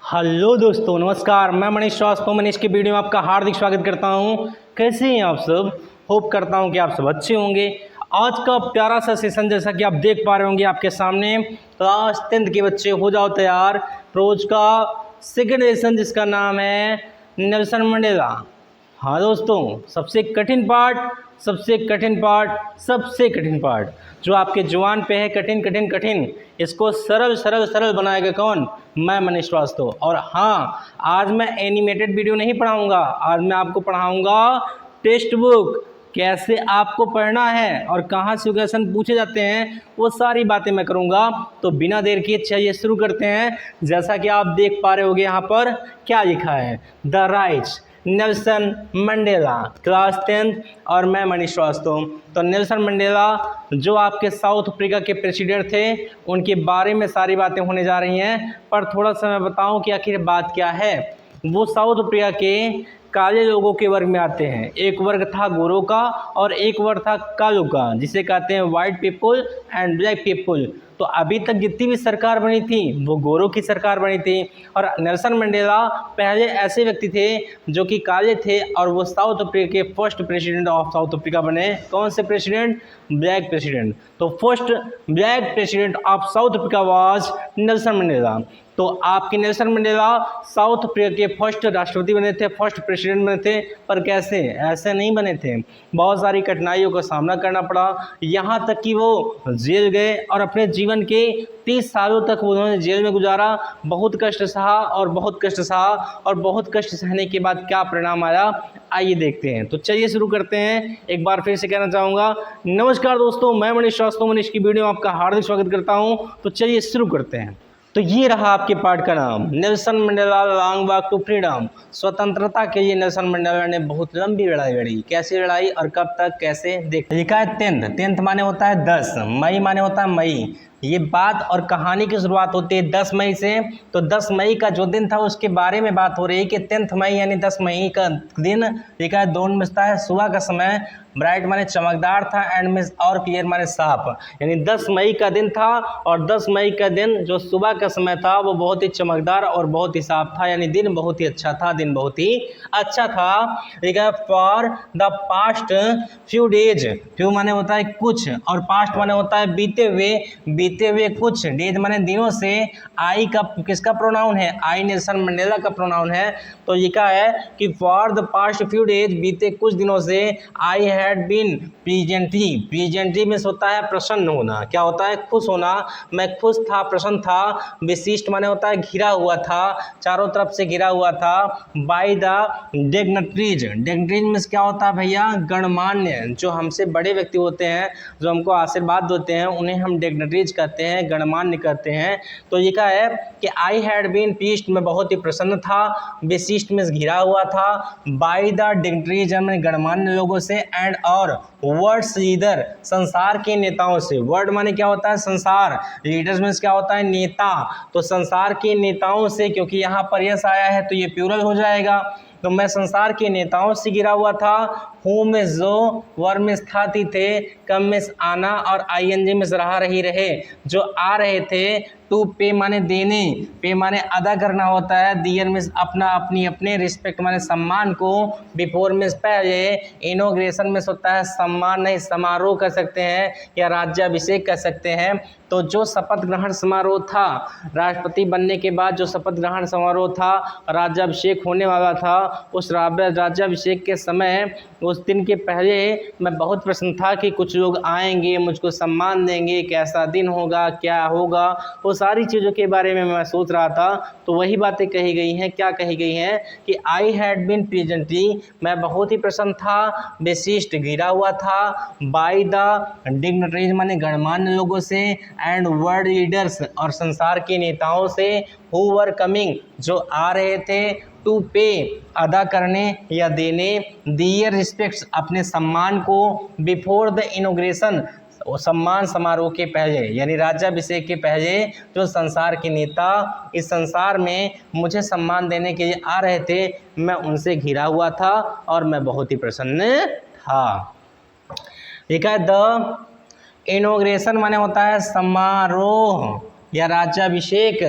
Hello दोस्तों, नमस्कार। मैं मनीष श्रीवास्तव मनीष की वीडियो में आपका हार्दिक स्वागत करता हूं। कैसे हैं आप सब? होप करता हूं कि आप सब अच्छे होंगे। आज का प्यारा सा सेशन जैसा कि आप देख पा रहे होंगे आपके सामने, क्लास 10th के बच्चे हो जाओ तैयार। रोज का सेकंड सेशन जिसका नाम है नेल्सन मंडेला। हाँ दोस्तों, सबसे कठिन पार्ट जो आपके जुबान पे है, कठिन, इसको सरल सरल सरल बनाएगा कौन? मैं मनीष श्रीवास्तव। और हाँ, आज मैं एनिमेटेड वीडियो नहीं पढ़ाऊंगा, आज मैं आपको पढ़ाऊंगा टेक्स्ट बुक। कैसे आपको पढ़ना है और कहाँ से क्वेश्चन पूछे जाते हैं, वो सारी बातें मैं करूंगा। तो बिना देर किए चलिए शुरू करते हैं। जैसा कि आप देख पा रहे होंगे यहाँ पर क्या लिखा है, the rights Nelson Mandela, class 10th, और मैं मनीष श्रीवास्तव। तो नेल्सन मंडेला जो आपके साउथ अफ्रीका के प्रेसिडेंट थे, उनके बारे में सारी बातें होने जा रही हैं। पर थोड़ा सा मैं बताऊं कि आखिर बात क्या है। वो साउथ अफ्रीका के काले लोगों के वर्ग में आते हैं। एक वर्ग था गोरों का और एक वर्ग था कालों का, जिसे कहते हैं white people and black people. तो अभी तक जितनी भी सरकार बनी थी वो गोरों की सरकार बनी थी। और नेल्सन मंडेला पहले ऐसे व्यक्ति थे जो कि काले थे, और वो साउथ अफ्रीका के first president of South Africa बने। कौन से प्रेसिडेंट? Black president. तो first black president of South Africa was Nelson Mandela. तो आपके नेल्सन मंडेला साउथ अफ्रीका के फर्स्ट राष्ट्रपति बने थे, फर्स्ट प्रेसिडेंट बने थे। पर कैसे? ऐसे नहीं बने थे, बहुत सारी कठिनाइयों का सामना करना पड़ा। यहाँ तक कि वो जेल गए और अपने जीवन के 30 सालों तक उन्होंने जेल में गुजारा। बहुत कष्ट सहा और बहुत कष्ट सहने के बाद क्या परिणाम आया, आइए देखते हैं। तो चलिए शुरू करते हैं। एक बार फिर से कहना चाहूँगा, नमस्कार दोस्तों, मैं मनीष श्रीवास्तव मनीष की वीडियो में आपका हार्दिक स्वागत करता हूँ। तो चलिए शुरू करते हैं। तो ये रहा आपके पाठ का नाम, Nelson Mandela long walk to freedom. स्वतंत्रता के लिए नेल्सन मंडेला ने बहुत लंबी लड़ाई लड़ी। कैसे लड़ाई और कब तक, कैसे? देख लिखा है 10th माने होता है 10, मई माने होता है मई। ये बात और कहानी की शुरुआत होती है 10 मई से। तो 10 मई का जो दिन था उसके बारे में बात हो रही है कि 10th मई यानी 10 मई का दिन। लिखा है दोनों में है सुबह का समय, ब्राइट माने चमकदार था, एंड में और क्लियर माने साफ। यानी 10 मई का दिन था और 10 मई का दिन जो सुबह का समय था वो बहुत ही चमकदार और बहुत ही साफ था। यानी दिन बहुत ही अच्छा था, दिन बहुत ही अच्छा था। ठीक है, for the past few days, few माने होता है कुछ और पास्ट माने होता है बीते हुए कुछ, डेज माने दिनों से। आई का किसका प्रोनाउन है? आई नेल्सन मंडेला का प्रोनाउन है। तो लिखा है कि for the past few days, बीते कुछ दिनों से, आई हैड बीन प्लीजेंटली में होता है प्रसन्न होना। क्या होता है? खुश होना। मैं खुश था, प्रसन्न था। विशिष्ट माने होता है घिरा हुआ था, चारों तरफ से घिरा हुआ था। बाय द डिग्निटरीज में क्या होता है भैया? गणमान्य। जो हमसे बड़े व्यक्ति होते हैं, जो हमको आशीर्वाद देते हैं, उन्हें हम डिग्निटरीज कहते हैं, गणमान्य कहते हैं। तो लिखा है कि आई हैड बीन प्लीज्ड, मैं बहुत ही प्रसन्न था। विशिष्ट में घिरा हुआ था। बाय द डिग्निटरीज में गणमान्य लोगों से, एंड और वर्ड्स लीडर, संसार के नेताओं से। वर्ड माने क्या होता है? संसार। लीडर्स में क्या होता है? नेता। तो संसार के नेताओं से, क्योंकि यहाँ पर यस आया है तो ये प्लूरल हो जाएगा। तो मैं संसार के नेताओं से घिरा हुआ था। हूँ में जो वर में स्थाती थे, कम में आना और आईएनजी में रहा रही रहे, जो आ रहे थे। टू पे माने देने, पे माने अदा करना होता है। दियर में अपना अपने रिस्पेक्ट माने सम्मान को। बिफोर में पहले, इनोग्रेशन में होता है सम्मान नहीं समारोह कह सकते हैं, या राज्याभिषेक कह सकते हैं। तो जो शपथ ग्रहण समारोह था, राष्ट्रपति बनने के बाद जो शपथ ग्रहण समारोह था, राज्याभिषेक होने वाला था, उस राज्याभिषेक के समय, उस दिन के पहले मैं बहुत प्रसन्न था कि कुछ लोग आएंगे, मुझको सम्मान देंगे, कैसा दिन होगा, क्या होगा, वो सारी चीज़ों के बारे में मैं सोच रहा था। तो वही बातें कही गई हैं। क्या कही गई हैं? कि आई हैड बीन प्लीजेंटली, मैं बहुत ही प्रसन्न था, विशिष्ट घिरा हुआ था। बाय द डिग्निटरीज माने गणमान्य लोगों से, एंड वर्ल्ड लीडर्स और संसार के नेताओं से, हु वर कमिंग जो आ रहे थे, टू पे अदा करने या देने, दियर रिस्पेक्ट्स अपने सम्मान को, बिफोर द इनोग्रेशन सम्मान समारोह के पहले, यानी राज्याभिषेक के पहले, जो संसार के नेता इस संसार में मुझे सम्मान देने के लिए आ रहे थे, मैं उनसे घिरा हुआ था और मैं बहुत ही प्रसन्न था। लिखा है द इनोग्रेशन माने होता है समारोह या राज्याभिषेक।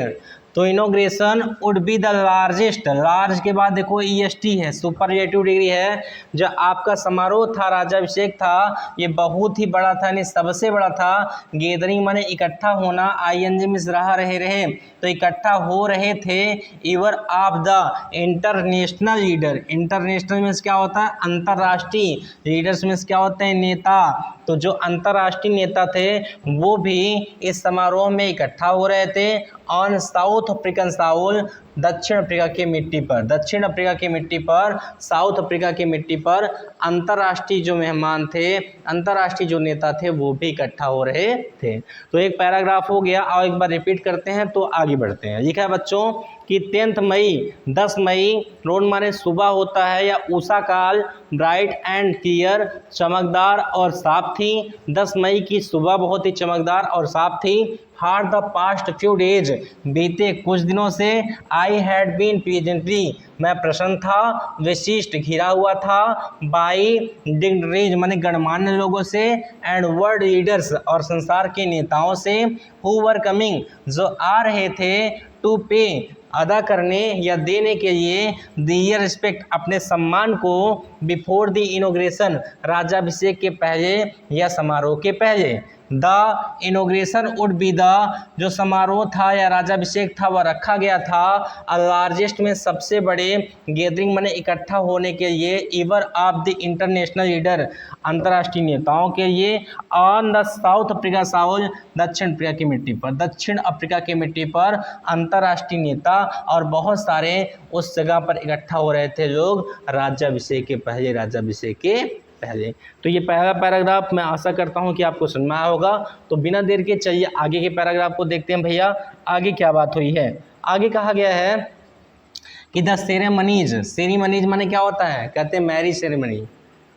तो inauguration would be the largest, large के बाद देखो EST है, सुपरलेटिव डिग्री है। जो आपका समारोह था, राज्याभिषेक था, ये बहुत ही बड़ा था, यानी सबसे बड़ा था। गैदरिंग माने इकट्ठा होना, ING में रहे, तो इकट्ठा हो रहे थे ever of the international leader. International means क्या होता है? अंतर्राष्ट्रीय। लीडर्स मीन्स क्या होते हैं? नेता। तो जो अंतर्राष्ट्रीय नेता थे वो भी इस समारोह में इकट्ठा हो रहे थे ऑन साउथ अफ्रीकन साउल, दक्षिण अफ्रीका की मिट्टी पर। दक्षिण अफ्रीका की मिट्टी पर, साउथ अफ्रीका की मिट्टी पर अंतर्राष्ट्रीय जो मेहमान थे, अंतर्राष्ट्रीय जो नेता थे वो भी इकट्ठा हो रहे थे। तो एक पैराग्राफ हो गया और एक बार रिपीट करते हैं तो आगे बढ़ते हैं। लिखा है बच्चों कि 10 मई, 10 मई, रोड माने सुबह होता है या उषा काल, ब्राइट एंड क्लियर, चमकदार और साफ थी। 10 मई की सुबह बहुत ही चमकदार और साफ थी। For the past few days, बीते कुछ दिनों से, आई हैड बीन प्लीजेंटली, मैं प्रसन्न था, विशिष्ट घिरा हुआ था, बाई डिग्निटरीज माने गणमान्य लोगों से, एंड वर्ल्ड लीडर्स और संसार के नेताओं से, हु वर कमिंग जो आ रहे थे, टू पे अदा करने या देने के लिए, दियर रिस्पेक्ट अपने सम्मान को, बिफोर द इनोग्रेशन राज्याभिषेक के पहले या समारोह के पहले। The inauguration would be the, जो समारोह था या राज्याभिषेक था वह रखा गया था, लार्जेस्ट में सबसे बड़े, गैदरिंग माने इकट्ठा होने के लिए, इवर ऑफ द इंटरनेशनल लीडर अंतर्राष्ट्रीय नेताओं के लिए, on the south Africa Saul, दक्षिण अफ्रीका की मिट्टी पर, दक्षिण अफ्रीका की मिट्टी पर अंतर्राष्ट्रीय नेता और बहुत सारे उस जगह पर इकट्ठा हो रहे थे लोग राज्याभिषेक के पहले, राज्याभिषेक के पहले। तो ये पहला पैराग्राफ मैं आशा करता हूँ कि आपको समझ में आया होगा। तो बिना देर के चलिए आगे के पैराग्राफ को देखते हैं भैया, आगे क्या बात हुई है। आगे कहा गया है कि द सेरेमनीज, सेरेमनीज माने क्या होता है? कहते हैं मैरिज सेरेमनी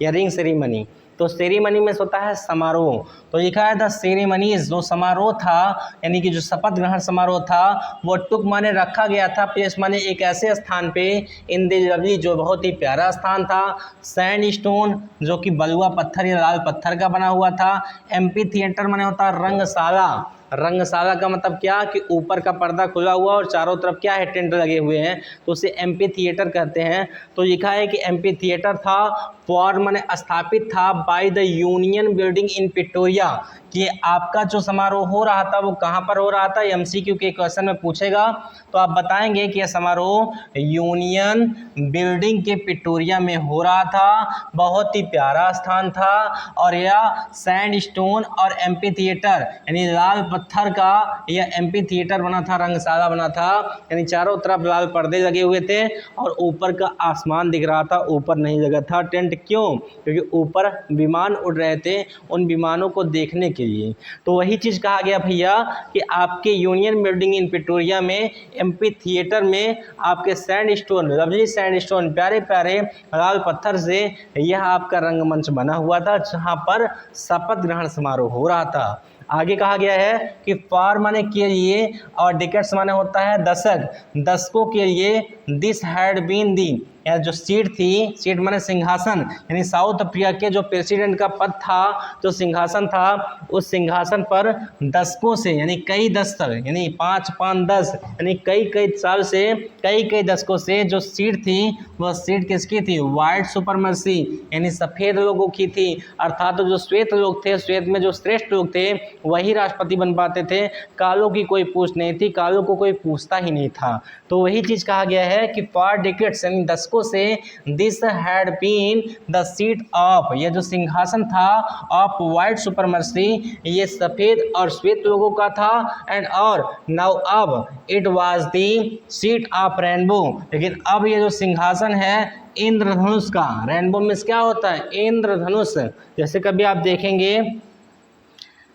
या रिंग सेरेमनी। तो सेरेमनी में होता है समारोह। तो लिखा है द सेरेमनीज, जो समारोह था यानी कि जो शपथ ग्रहण समारोह था वो टुक माने रखा गया था, प्लेस माने एक ऐसे स्थान पे, इन द लवली जो बहुत ही प्यारा स्थान था, सैंड स्टोन जो कि बलुआ पत्थर या लाल पत्थर का बना हुआ था, एम्पी थिएटर माने होता है रंगशाला। रंगशाला का मतलब क्या कि ऊपर का पर्दा खुला हुआ और चारों तरफ क्या है? टेंट लगे हुए हैं, तो उसे एम्पी थिएटर कहते हैं। तो लिखा है कि एम्पी थिएटर था, फॉर माने स्थापित था, bye the union building in Pretoria, कि आपका जो समारोह हो रहा था वो कहाँ पर हो रहा था? MCQ के क्वेश्चन में पूछेगा तो आप बताएंगे कि यह समारोह यूनियन बिल्डिंग के प्रिटोरिया में हो रहा था, बहुत ही प्यारा स्थान था, और यह सैंड स्टोन और एम्पी थिएटर यानी लाल पत्थर का यह एम्पी थिएटर बना था, रंगशाला बना था, यानी चारों तरफ लाल पर्दे लगे हुए थे और ऊपर का आसमान दिख रहा था, ऊपर नहीं लगा था टेंट। क्यों? क्योंकि ऊपर विमान उड़ रहे थे, उन विमानों को देखने के लिए। तो वही चीज़ कहा गया भैया कि आपके यूनियन बिल्डिंग इन प्रिटोरिया में, एम्पी थिएटर में, आपके sand stone, lovely sand stone, प्यारे प्यारे लाल पत्थर से यह आपका रंगमंच बना हुआ था जहाँ पर शपथ ग्रहण समारोह हो रहा था। आगे कहा गया है कि फॉर माने के लिए और डिकेट्स माने होता है दशक, दशकों के लिए, दिस हैड बीन दी, या जो सीट थी, सीट माने सिंहासन, यानी साउथ अफ्रीका के जो प्रेसिडेंट का पद था, जो सिंहासन था, उस सिंहासन पर दशकों से यानी कई दशक यानी 5 5 10 यानी कई कई साल से, कई कई दशकों से जो सीट थी वह सीट किसकी थी? वाइट सुपरमर्सी यानी सफ़ेद लोगों की थी, अर्थात तो जो श्वेत लोग थे, श्वेत में जो श्रेष्ठ लोग थे वही राष्ट्रपति बन पाते थे, कालों की कोई पूछ नहीं थी, कालों को कोई पूछता ही नहीं था। तो वही चीज़ कहा गया है कि फॉर डिकेट्स यानी दशकों से, this had been the seat of, यह जो सिंहासन था, ऑफ वाइट सुपरमर्सी, ये सफ़ेद और श्वेत लोगों का था, एंड और नाउ अब it was the seat of rainbow, लेकिन अब ये जो सिंहासन है इंद्रधनुष का। रेनबो में क्या होता है? इंद्रधनुष। जैसे कभी आप देखेंगे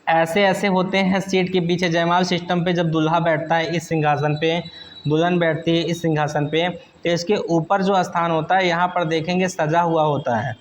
ऐसे ऐसे होते हैं सीट के पीछे, जयमाल सिस्टम पे जब दूल्हा बैठता है इस सिंहासन पे, दुल्हन बैठती है इस सिंहासन पे, तो इसके ऊपर जो स्थान होता है यहाँ पर देखेंगे सजा हुआ होता है।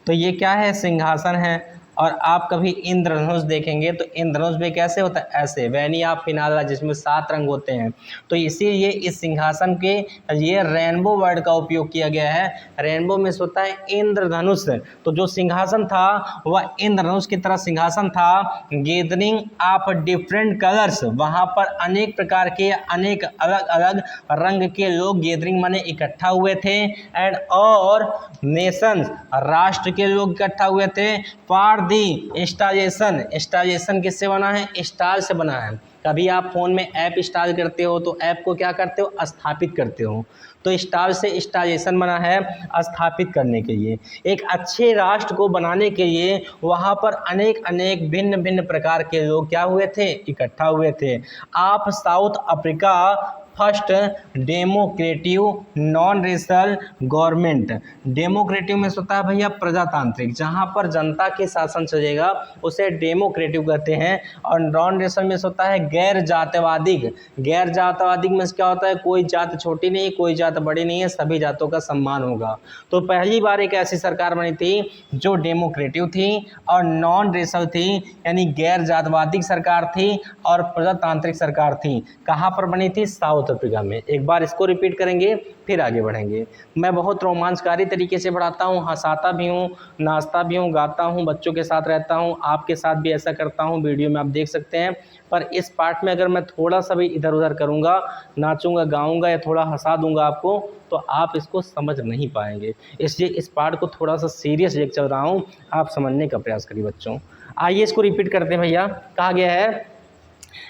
तो ये क्या है? सिंहासन है। और आप कभी इंद्रधनुष देखेंगे तो इंद्रधनुष भी कैसे होता है, ऐसे वैनिया फिनाला, जिसमें 7 रंग होते हैं। तो इसीलिए इस सिंहासन के ये रेनबो वर्ड का उपयोग किया गया है। रेनबो में होता है इंद्रधनुष। तो जो सिंहासन था वह इंद्रधनुष की तरह सिंहासन था। गैदरिंग ऑफ डिफरेंट कलर्स, वहाँ पर अनेक प्रकार के अनेक अलग अलग रंग के लोग गैदरिंग माने इकट्ठा हुए थे। एंड और नेशंस, राष्ट्र के लोग इकट्ठा हुए थे। फॉर दी स्टाइलेशन, स्टाइलेशन किससे बना है, स्टार से बना है। कभी आप फ़ोन में ऐप इंस्टॉल करते हो तो ऐप को क्या करते हो, स्थापित करते हो। तो स्टार से स्टाइलेशन बना है स्थापित करने के लिए। एक अच्छे राष्ट्र को बनाने के लिए वहाँ पर अनेक अनेक भिन्न भिन्न प्रकार के लोग क्या हुए थे, इकट्ठा हुए थे। आप south Africa first democratic non rational government. Democratic में होता है भैया प्रजातांत्रिक, जहाँ पर जनता के शासन चलेगा उसे डेमोक्रेटिव कहते हैं। और नॉन रेशनल में होता है गैर जातिवादिक। गैर जातिवादिक में क्या होता है, कोई जात छोटी नहीं, कोई जात बड़ी नहीं है, सभी जातों का सम्मान होगा। तो पहली बार एक ऐसी सरकार बनी थी जो डेमोक्रेटिव थी और नॉन रेशनल थी, यानी गैर जातिवादिक सरकार थी और प्रजातांत्रिक सरकार थी। कहाँ पर बनी थी, साउथ अफ्रीका में। एक बार इसको रिपीट करेंगे फिर आगे बढ़ेंगे। मैं बहुत रोमांचकारी तरीके से पढ़ाता हूँ, हंसाता भी हूँ, नाचता भी हूँ, गाता हूँ, बच्चों के साथ रहता हूँ, आपके साथ भी ऐसा करता हूँ, वीडियो में आप देख सकते हैं। पर इस पार्ट में अगर मैं थोड़ा सा भी इधर उधर करूँगा, नाचूंगा, गाऊंगा या थोड़ा हंसा दूंगा आपको, तो आप इसको समझ नहीं पाएंगे। इसलिए इस पार्ट को थोड़ा सा सीरियस लेकर चल रहा हूँ, आप समझने का प्रयास करिए बच्चों। आइए इसको रिपीट करते हैं भैया। कहा गया है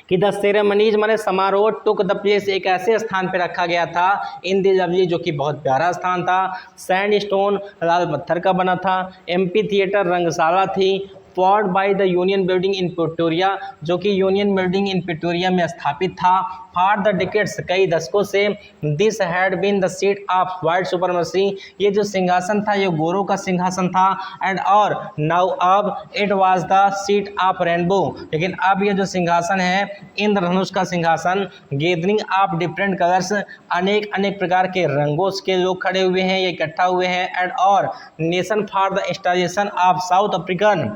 कि द सेरेमनीज माने समारोह टुक द प्लेस, एक ऐसे स्थान पे रखा गया था इन द लवली, जो कि बहुत प्यारा स्थान था। सैंड स्टोन, लाल पत्थर का बना था। एम्पी थिएटर, रंगशाला थी। Formed by the union building in Pretoria, जो कि यूनियन बिल्डिंग इन प्रिटोरिया में स्थापित था। फॉर द डिकेट्स, कई दशकों से। This had been the seat of white supremacy, ये जो सिंहासन था ये गोरों का सिंहासन था। एंड और नाउ अब it was the seat of rainbow, लेकिन अब ये जो सिंहासन है इंद्रधनुष का सिंहासन। गैदरिंग ऑफ डिफरेंट कलर्स, अनेक अनेक प्रकार के रंगों के लोग खड़े हुए हैं, ये इकट्ठा हुए हैं। एंड और nation for the stylation of South African,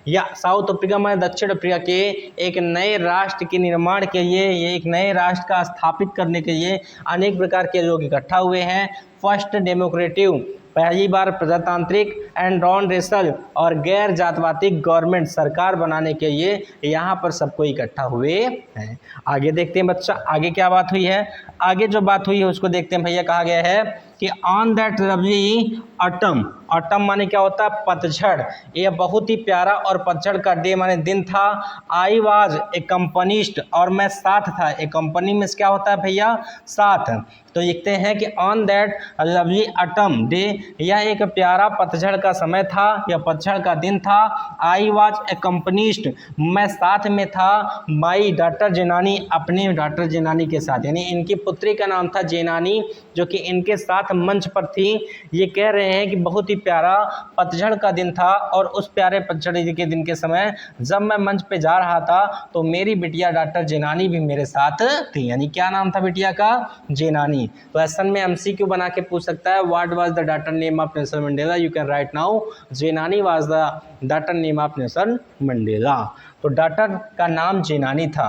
या साउथ अफ्रीका में दक्षिण अफ्रीका के एक नए राष्ट्र के निर्माण के लिए, ये एक नए राष्ट्र का स्थापित करने के लिए अनेक प्रकार के लोग इकट्ठा हुए हैं। फर्स्ट डेमोक्रेटिव, पहली बार प्रजातांत्रिक, एंड नॉन रेशनल और गैर जातिवादिक गवर्नमेंट, सरकार बनाने के लिए यहाँ पर सबको इकट्ठा हुए हैं। आगे देखते हैं बच्चा, आगे क्या बात हुई है। आगे जो बात हुई है उसको देखते हैं भैया। कहा गया है कि on that lovely autumn, autumn माने क्या होता है, पतझड़। ये बहुत ही प्यारा और पतझड़ का डे माने दिन था। आई वाज ए कंपनीस्ट, और मैं साथ था। ए कंपनी में क्या होता है भैया, साथ। तो लिखते हैं कि on that lovely autumn day, यह एक प्यारा पतझड़ का समय था, यह पतझड़ का दिन था। आई वाज ए कंपनीस्ट, मैं साथ में था। माई डॉटर जेनानी, अपनी डॉटर जेनानी के साथ, यानी इनकी पुत्री का नाम था जेनानी, जो कि इनके साथ मंच पर थी। ये कह रहे हैं कि बहुत ही प्यारा पतझड़ का दिन था, और उस प्यारे पतझड़ के दिन के समय जब मैं मंच पे जा रहा था तो मेरी बिटिया डॉक्टर जेनानी भी मेरे साथ थी। यानी क्या नाम था बिटिया का, जेनानी। तो क्वेश्चन में एमसीक्यू बना के पूछ सकता है, what was the daughter name of Nelson Mandela, you can write now Zenani was the daughter name of Nelson Mandela. तो डॉटर का नाम जेनानी था।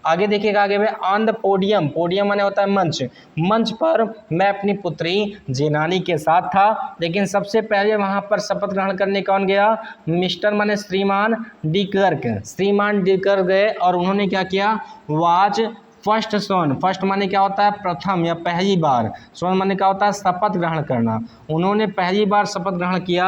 आगे देखिएगा, आगे में ऑन द पोडियम, पोडियम माने होता है मंच, मंच पर मैं अपनी पुत्री जेनानी के साथ था। लेकिन सबसे पहले वहाँ पर शपथ ग्रहण करने कौन गया, मिस्टर माने श्रीमान डी क्लर्क, श्रीमान डी क्लर्क गए, और उन्होंने क्या किया, वाज फर्स्ट सोन, फर्स्ट माने क्या होता है, प्रथम या पहली बार, सोन माने क्या होता है, शपथ ग्रहण करना। उन्होंने पहली बार शपथ ग्रहण किया,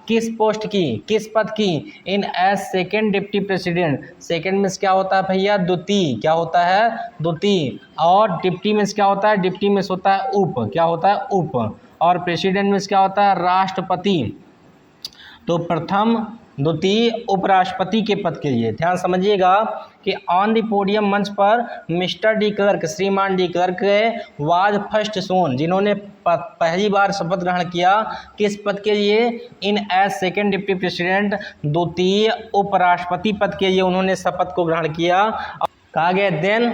किस पोस्ट की, किस पद की, in as second deputy president. Second में क्या होता है भैया, द्वितीय, क्या होता है, द्वितीय। और डिप्टी में क्या होता है, डिप्टी में होता है उप, क्या होता है, उप। और प्रेसिडेंट में क्या होता है, राष्ट्रपति। तो प्रथम, द्वितीय, उपराष्ट्रपति के पद के लिए ध्यान समझिएगा कि ऑन द पोडियम मंच पर मिस्टर डी क्लर्क, श्रीमान डी क्लर्क वाज फर्स्ट सोन, जिन्होंने पहली बार शपथ ग्रहण किया, किस पद के लिए, इन एज सेकेंड डिप्टी प्रेसिडेंट, द्वितीय उपराष्ट्रपति पद के लिए उन्होंने शपथ को ग्रहण किया। कहा गया देन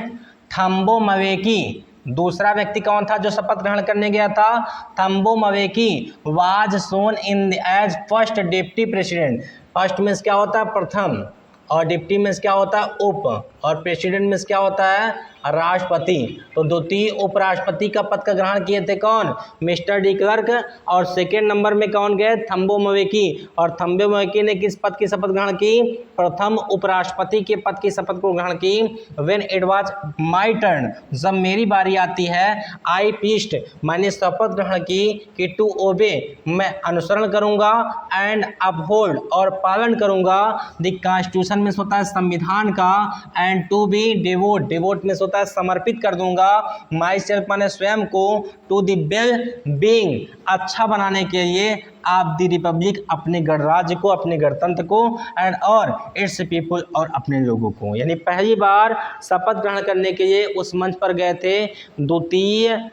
थम्बो मवेकी, दूसरा व्यक्ति कौन था जो शपथ ग्रहण करने गया था, Thabo Mbeki was sworn in as first deputy president. First means क्या होता है प्रथम, और डिप्टी मीन्स क्या होता है उप, और प्रेसिडेंट मीन्स क्या होता है राष्ट्रपति। तो द्वितीय उपराष्ट्रपति का पद का ग्रहण किए थे कौन, मिस्टर डी क्लर्क। और सेकेंड नंबर में कौन गए, थंबो मवेकी। और थंबो मवेकी ने किस पद की शपथ ग्रहण की, प्रथम उपराष्ट्रपति के पद की शपथ को ग्रहण की। When it was my turn, जब मेरी बारी आती है, आई प्लीज्ड, मैंने शपथ ग्रहण की कि टू ओबे, मैं अनुसरण करूंगा, एंड अपहोल्ड, और पालन करूंगा, द कॉन्स्टिट्यूशन में होता है संविधान का, and to be devote, devote में होता है समर्पित कर दूंगा, माई सेल्फ माने स्वयं को, टू द वेल बीइंग, अच्छा बनाने के लिए, आप द रिपब्लिक, अपने गणराज्य को, अपने गणतंत्र को, एंड और इट्स पीपुल, और अपने लोगों को। यानी पहली बार शपथ ग्रहण करने के लिए उस मंच पर गए थे द्वितीय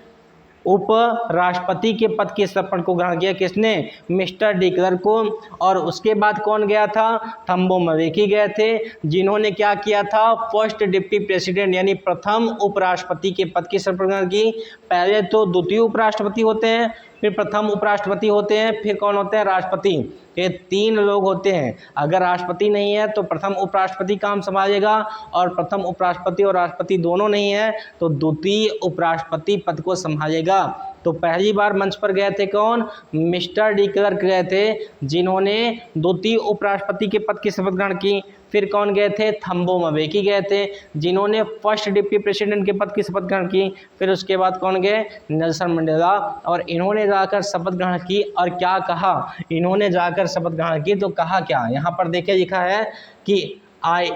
उपराष्ट्रपति के पद की शपथ को ग्रहण किया किसने, मिस्टर डी क्लर्क को। और उसके बाद कौन गया था, थंबो मवेकी गए थे, जिन्होंने क्या किया था, फर्स्ट डिप्टी प्रेसिडेंट यानी प्रथम उपराष्ट्रपति के पद की शपथ ग्रहण की। पहले तो द्वितीय उपराष्ट्रपति होते हैं, फिर प्रथम उपराष्ट्रपति होते हैं, फिर कौन होते हैं, राष्ट्रपति। ये तीन लोग होते हैं। अगर राष्ट्रपति नहीं है तो प्रथम उपराष्ट्रपति काम संभालेगा, और प्रथम उपराष्ट्रपति और राष्ट्रपति दोनों नहीं है तो द्वितीय उपराष्ट्रपति पद को संभालेगा। तो पहली बार मंच पर गए थे कौन, मिस्टर डी क्लर्क गए थे, जिन्होंने द्वितीय उपराष्ट्रपति के पद की शपथ ग्रहण की। फिर कौन गए थे, थंबो मवेकी गए थे, जिन्होंने फर्स्ट डिप्टी प्रेसिडेंट के पद की शपथ ग्रहण की। फिर उसके बाद कौन गए, नेल्सन मंडेला। और इन्होंने जाकर शपथ ग्रहण की और क्या कहा, इन्होंने जाकर शपथ ग्रहण की तो कहा क्या, यहाँ पर देखिए लिखा है कि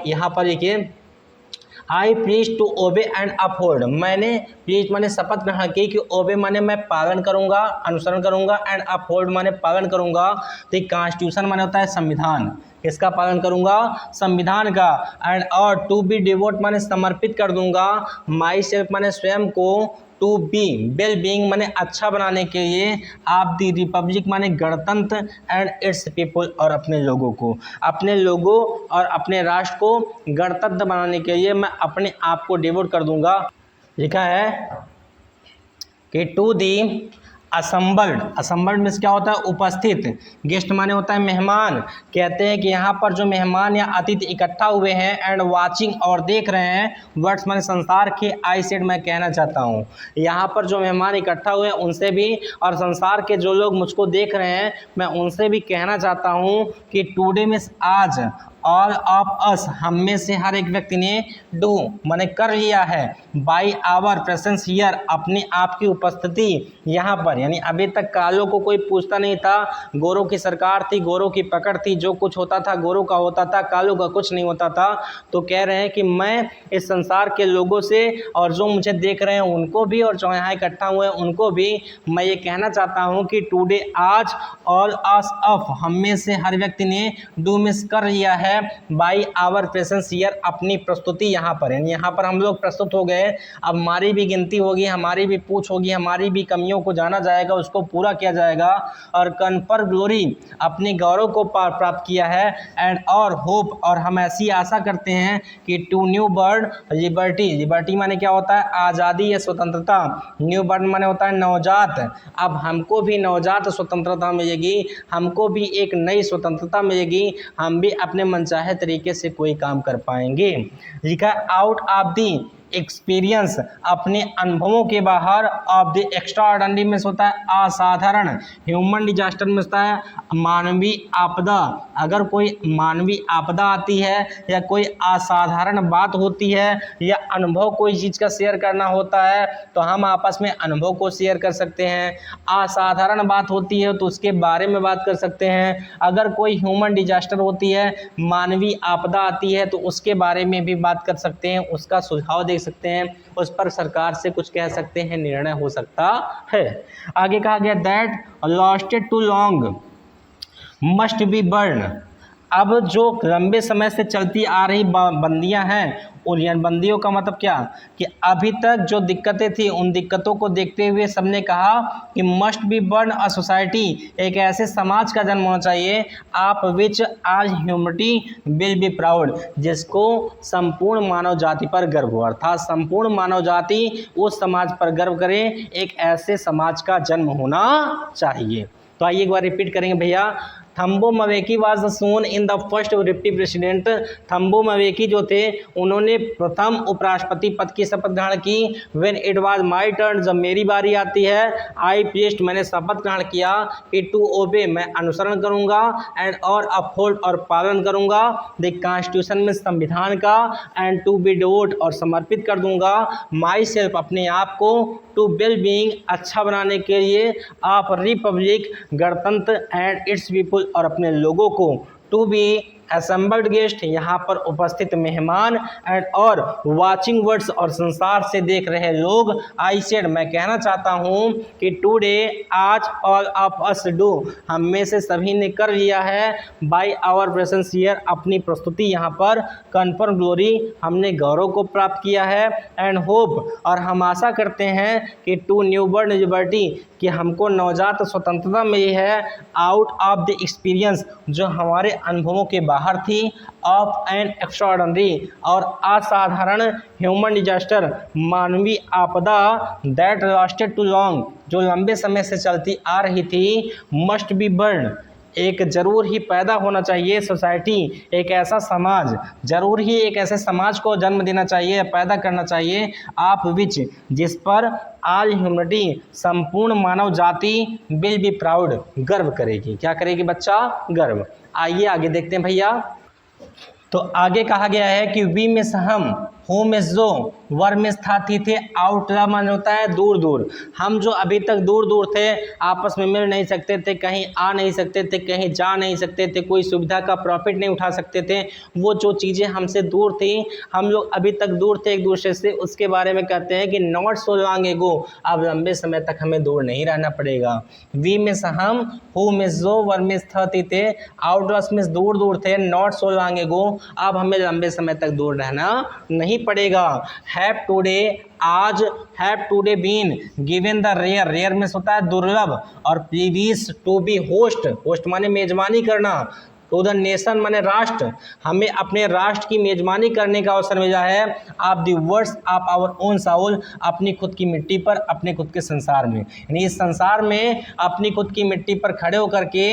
यहाँ पर देखिए I pledge to obey and uphold, मैंने प्लीज मैंने शपथ ग्रहण की कि ओबे माने मैं पालन करूंगा, अनुसरण करूंगा, एंड अपहोल्ड माने पालन करूंगा, तो कॉन्स्टिट्यूशन माने होता है संविधान, किसका पालन करूंगा, संविधान का, एंड और टू बी डिवोट माने समर्पित कर दूंगा, माई सेल्फ माने स्वयं को, टू बी वेल बीइंग माने अच्छा बनाने के लिए, आप दी रिपब्लिक माने गणतंत्र, एंड इट्स पीपल, और अपने लोगों को, अपने लोगों और अपने राष्ट्र को गणतंत्र बनाने के लिए मैं अपने आप को डिवोट कर दूंगा। लिखा है कि to the assembled, assembled means क्या होता है, उपस्थित, गेस्ट माने होता है मेहमान। कहते हैं कि यहाँ पर जो मेहमान या अतिथि इकट्ठा हुए हैं, एंड वाचिंग, और देख रहे हैं, वर्ड्स माने संसार के, आई सेड मैं कहना चाहता हूँ, यहाँ पर जो मेहमान इकट्ठा हुए हैं उनसे भी, और संसार के जो लोग मुझको देख रहे हैं मैं उनसे भी कहना चाहता हूँ कि टुडे मीन्स आज, ऑल ऑफ अस, हम में से हर एक व्यक्ति ने, डू माने कर लिया है, बाई आवर प्रेजेंस हियर, अपने आप की उपस्थिति यहाँ पर। यानी अभी तक कालों को कोई पूछता नहीं था, गोरों की सरकार थी, गोरों की पकड़ थी, जो कुछ होता था गोरों का होता था, कालों का कुछ नहीं होता था। तो कह रहे हैं कि मैं इस संसार के लोगों से, और जो मुझे देख रहे हैं उनको भी, और जो यहाँ इकट्ठा हुए हैं उनको भी मैं ये कहना चाहता हूँ कि टुडे आज, ऑल अस ऑफ, हम में से हर व्यक्ति ने, डू मिस कर लिया है, बाई आवर प्रेजेंस हियर, अपनी प्रस्तुति यहाँ पर। यानी यहाँ पर हम लोग प्रस्तुत हो गए, अब हमारी भी गिनती होगी, हमारी भी पूछ होगी, हमारी भी कमियों को जाना जाएगा, उसको पूरा किया जाएगा, और कन्फर ग्लोरी, अपने गौरव को प्राप्त किया है, एंड और होप, और हम ऐसी आशा करते हैं कि to new bird liberty, liberty माने क्या होता है, आज़ादी या स्वतंत्रता, न्यू बर्ड माने होता है नवजात, अब हमको भी नवजात स्वतंत्रता मिलेगी, हमको भी एक नई स्वतंत्रता मिलेगी, हम भी अपने मनचाहे तरीके से कोई काम कर पाएंगे। लिखा आउट ऑफ दी एक्सपीरियंस, अपने अनुभवों के बाहर, ऑफ द एक्स्ट्राऑर्डिनरी में होता है असाधारण, ह्यूमन डिजास्टर में होता है मानवीय आपदा। अगर कोई मानवीय आपदा आती है या कोई असाधारण बात होती है या अनुभव कोई चीज़ का शेयर करना होता है तो हम आपस में अनुभव को शेयर कर सकते हैं। असाधारण बात होती है तो उसके बारे में बात कर सकते हैं। अगर कोई ह्यूमन डिजास्टर होती है, मानवीय आपदा आती है तो उसके बारे में भी बात कर सकते हैं, उसका सुझाव दे सकते हैं, उस पर सरकार से कुछ कह सकते हैं, निर्णय हो सकता है। आगे कहा गया that lasted too long must be born, अब जो लंबे समय से चलती आ रही बंदियां हैं, उन बंदियों का मतलब क्या कि अभी तक जो दिक्कतें थी उन दिक्कतों को देखते हुए सबने कहा कि must be burn a society, एक ऐसे समाज का जन्म होना चाहिए, आप विच आज ह्यूमनिटी विल बी प्राउड, जिसको संपूर्ण मानव जाति पर गर्व हो, अर्थात संपूर्ण मानव जाति उस समाज पर गर्व करे, एक ऐसे समाज का जन्म होना चाहिए। तो आइए एक बार रिपीट करेंगे भैया, Thabo Mbeki was sworn in the first deputy president. Thabo Mbeki जो थे उन्होंने प्रथम उपराष्ट्रपति पद की शपथ ग्रहण की। When it was my turn, जब मेरी बारी आती है, आई प्लेस्ड, मैंने शपथ ग्रहण किया कि टू ओबे, मैं अनुसरण करूंगा, एंड और अपहोल्ड, और पालन करूंगा, द कॉन्स्टिट्यूशन में संविधान का, एंड टू बी डिवोट, और समर्पित कर दूंगा, माई सेल्फ, अपने आप को, टू वेल बीइंग, अच्छा बनाने के लिए, ऑफ रिपब्लिक, गणतंत्र, एंड इट्स पीपुल, और अपने लोगों को, टू बी असेंबल्ड गेस्ट, यहाँ पर उपस्थित मेहमान, एंड और वाचिंग वर्ड्स, और संसार से देख रहे लोग, आई सेड, मैं कहना चाहता हूँ कि टुडे, आज, ऑल ऑफ अस डू, हम में से सभी ने कर लिया है, बाय आवर प्रेजेंस हियर, अपनी प्रस्तुति यहाँ पर, कन्फर्म ग्लोरी, हमने गौरव को प्राप्त किया है, एंड होप, और हम आशा करते हैं कि टू न्यूबॉर्न लिबर्टी, कि हमको नवजात स्वतंत्रता मिली है, आउट ऑफ द एक्सपीरियंस, जो हमारे अनुभवों के बाहर थी, ऑफ एन एक्स्ट्राऑर्डिनरी, और असाधारण, ह्यूमन डिजास्टर, मानवीय आपदा, दैट लास्टेड टू लॉन्ग, जो लंबे समय से चलती आ रही थी, मस्ट बी बर्न, एक जरूर ही पैदा होना चाहिए, सोसाइटी, एक ऐसा समाज, जरूर ही एक ऐसे समाज को जन्म देना चाहिए, पैदा करना चाहिए, आप विच, जिस पर ऑल ह्यूमनिटी, संपूर्ण मानव जाति, विल बी प्राउड, गर्व करेगी। क्या करेगी बच्चा? गर्व। आइए आगे देखते हैं भैया। तो आगे कहा गया है कि वी में हम, हो में जो, वर में था, थी, थे, आउटला मान होता है दूर दूर। हम जो अभी तक दूर दूर थे, आपस में मिल नहीं सकते थे, कहीं आ नहीं सकते थे, कहीं जा नहीं सकते थे, कोई सुविधा का प्रॉफिट नहीं उठा सकते थे, वो जो चीज़ें हमसे दूर थी, हम लोग अभी तक दूर थे एक दूसरे से, उसके बारे में कहते हैं कि नॉट सो लॉन्ग एगो, अब लंबे समय तक हमें दूर नहीं रहना पड़ेगा। वी में हम, हु में जो, वर में था, थी, थे, आउटवर्स में दूर दूर थे, नॉट सो लॉन्ग एगो, अब हमें लंबे समय तक दूर रहना नहीं पड़ेगा। हैव टुडे, आज, have today been given the rare, rare में होता है दुर्लभ, और please to be host, host माने मेजबानी करना, टू द नेशन माने राष्ट्र, हमें अपने राष्ट्र की मेजबानी करने का अवसर मिला है, आप the words of our own soul, अपनी खुद की मिट्टी पर, अपने खुद के संसार में, यानी इस संसार में अपनी खुद की मिट्टी पर खड़े होकर के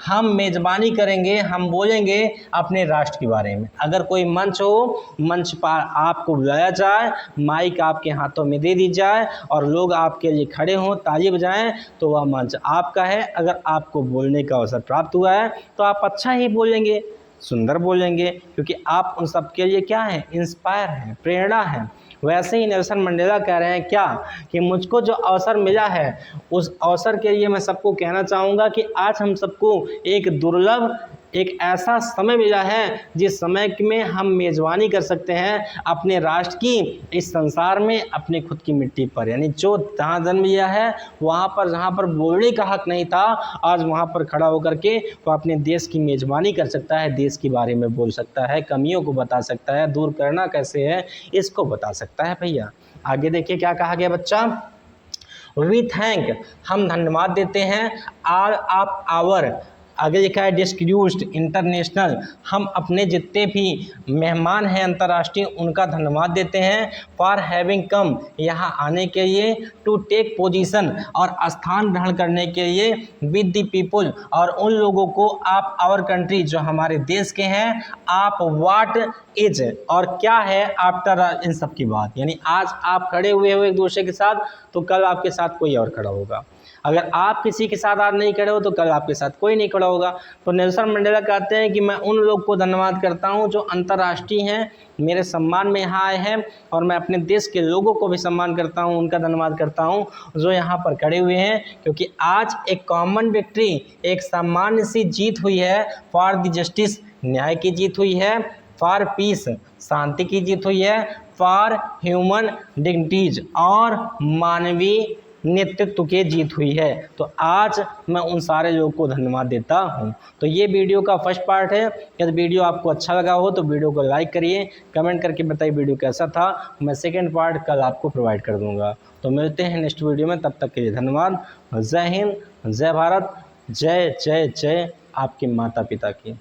हम मेजबानी करेंगे, हम बोलेंगे अपने राष्ट्र के बारे में। अगर कोई मंच हो, मंच पर आपको बुलाया जाए, माइक आपके हाथों में दे दी जाए और लोग आपके लिए खड़े हों, ताली बजाएं, तो वह मंच आपका है। अगर आपको बोलने का अवसर प्राप्त हुआ है तो आप अच्छा ही बोलेंगे, सुंदर बोलेंगे, क्योंकि आप उन सब के लिए क्या हैं? इंस्पायर हैं, प्रेरणा हैं। वैसे ही नेल्सन मंडेला कह रहे हैं क्या कि मुझको जो अवसर मिला है उस अवसर के लिए मैं सबको कहना चाहूँगा कि आज हम सबको एक दुर्लभ, एक ऐसा समय मिला है जिस समय में हम मेज़बानी कर सकते हैं अपने राष्ट्र की इस संसार में, अपने खुद की मिट्टी पर, यानी जो जहाँ जन्म लिया है वहाँ पर, जहाँ पर बोलने का हक नहीं था, आज वहाँ पर खड़ा होकर के वो अपने देश की मेज़बानी कर सकता है, देश के बारे में बोल सकता है, कमियों को बता सकता है, दूर करना कैसे है इसको बता सकता है। भैया आगे देखिए क्या कहा गया बच्चा। वी थैंक, हम धन्यवाद देते हैं, ऑल ऑफ आवर, आगे लिखा है डिस्ट्रीब्यूट इंटरनेशनल, हम अपने जितने भी मेहमान हैं अंतर्राष्ट्रीय उनका धन्यवाद देते हैं, फॉर हैविंग कम, यहाँ आने के लिए, टू टेक पोजीशन, और स्थान ग्रहण करने के लिए, विद द पीपल, और उन लोगों को, आप आवर कंट्री, जो हमारे देश के हैं, आप व्हाट इज, और क्या है आफ्टर इन सब की बात, यानी आज आप खड़े हुए हो एक दूसरे के साथ तो कल आपके साथ कोई और खड़ा होगा, अगर आप किसी के साथ आज नहीं खड़े हो तो कल आपके साथ कोई नहीं खड़ा होगा। तो नेल्सन मंडेला कहते हैं कि मैं उन लोग को धन्यवाद करता हूं जो अंतर्राष्ट्रीय हैं, मेरे सम्मान में यहाँ आए हैं, और मैं अपने देश के लोगों को भी सम्मान करता हूं, उनका धन्यवाद करता हूं जो यहाँ पर खड़े हुए हैं, क्योंकि आज एक कॉमन विक्ट्री, एक सामान्य सी जीत हुई है, फॉर द जस्टिस, न्याय की जीत हुई है, फॉर पीस, शांति की जीत हुई है, फॉर ह्यूमन डिग्निटीज, और मानवीय नेतृत्व की जीत हुई है। तो आज मैं उन सारे लोगों को धन्यवाद देता हूं। तो ये वीडियो का फर्स्ट पार्ट है। यदि वीडियो आपको अच्छा लगा हो तो वीडियो को लाइक करिए, कमेंट करके बताइए वीडियो कैसा था। मैं सेकंड पार्ट कल आपको प्रोवाइड कर दूंगा। तो मिलते हैं नेक्स्ट वीडियो में, तब तक के लिए धन्यवाद। जय हिंद, जय भारत, जय जय जय आपके माता पिता की।